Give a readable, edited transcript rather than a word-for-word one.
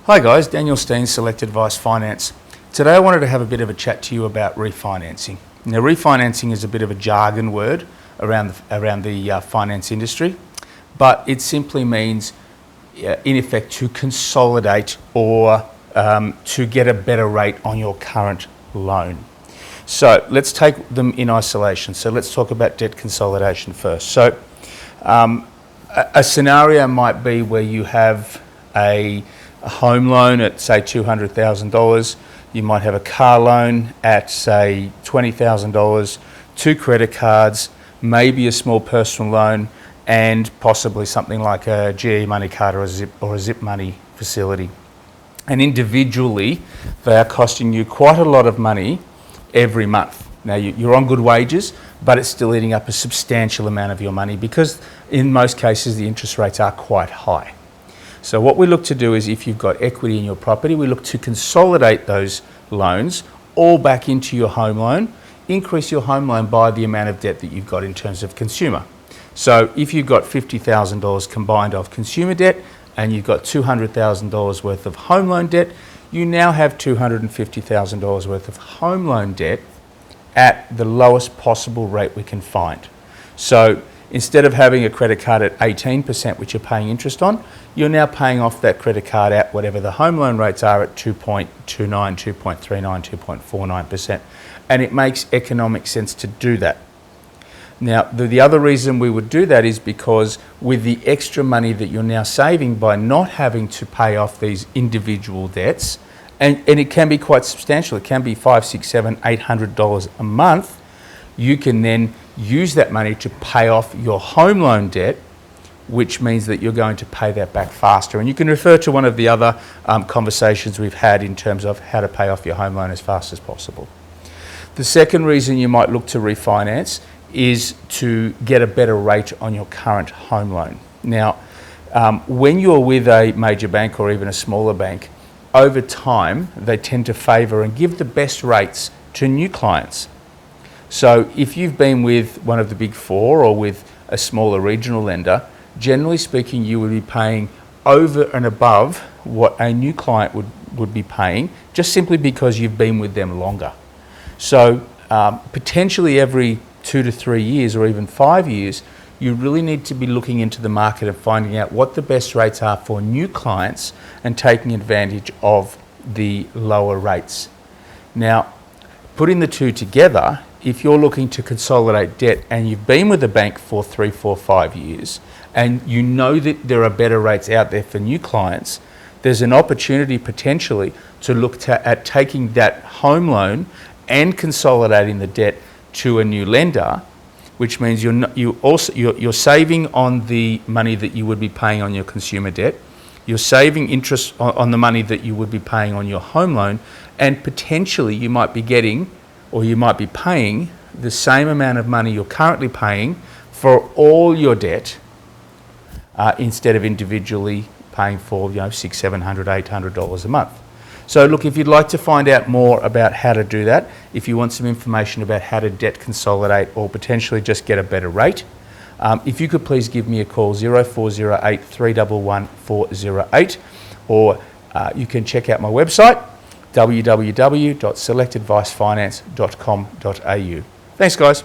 Hi guys, Daniel Steen, Select Advice Finance. Today I wanted to have a bit of a chat to you about refinancing. Now refinancing is a bit of a jargon word around the finance industry, but it simply means in effect to consolidate or to get a better rate on your current loan. So let's take them in isolation. So let's talk about debt consolidation first. So a scenario might be where you have a home loan at say $200,000, you might have a car loan at say $20,000, 2 credit cards, maybe a small personal loan, and possibly something like a GE Money card or a Zip Money facility. And individually, they are costing you quite a lot of money every month. Now you're on good wages, but it's still eating up a substantial amount of your money because in most cases the interest rates are quite high. So what we look to do is, if you've got equity in your property, we look to consolidate those loans all back into your home loan, increase your home loan by the amount of debt that you've got in terms of consumer. So if you've got $50,000 combined of consumer debt and you've got $200,000 worth of home loan debt, you now have $250,000 worth of home loan debt at the lowest possible rate we can find. So instead of having a credit card at 18%, which you're paying interest on, you're now paying off that credit card at whatever the home loan rates are at 2.29, 2.39, 2.49%. And it makes economic sense to do that. Now, the other reason we would do that is because with the extra money that you're now saving by not having to pay off these individual debts, and it can be quite substantial, it can be $500, $600, $700, $800 a month, you can then use that money to pay off your home loan debt, which means that you're going to pay that back faster. And you can refer to one of the other conversations we've had in terms of how to pay off your home loan as fast as possible. The second reason you might look to refinance is to get a better rate on your current home loan. Now, when you're with a major bank or even a smaller bank, over time they tend to favour and give the best rates to new clients. So if you've been with one of the big four or with a smaller regional lender, generally speaking, you would be paying over and above what a new client would be paying, just simply because you've been with them longer. So potentially every 2 to 3 years or even 5 years, you really need to be looking into the market and finding out what the best rates are for new clients and taking advantage of the lower rates. Now, putting the two together, if you're looking to consolidate debt and you've been with a bank for 3, 4, 5 years and you know that there are better rates out there for new clients, there's an opportunity potentially to look at taking that home loan and consolidating the debt to a new lender, which means you're saving on the money that you would be paying on your consumer debt, you're saving interest on the money that you would be paying on your home loan, and potentially you might be getting or you might be paying the same amount of money you're currently paying for all your debt instead of individually paying for $600, $700, $800 a month. So look, if you'd like to find out more about how to do that, if you want some information about how to debt consolidate or potentially just get a better rate, if you could please give me a call, 0408 311 408, or you can check out my website, www.selectadvicefinance.com.au. Thanks guys.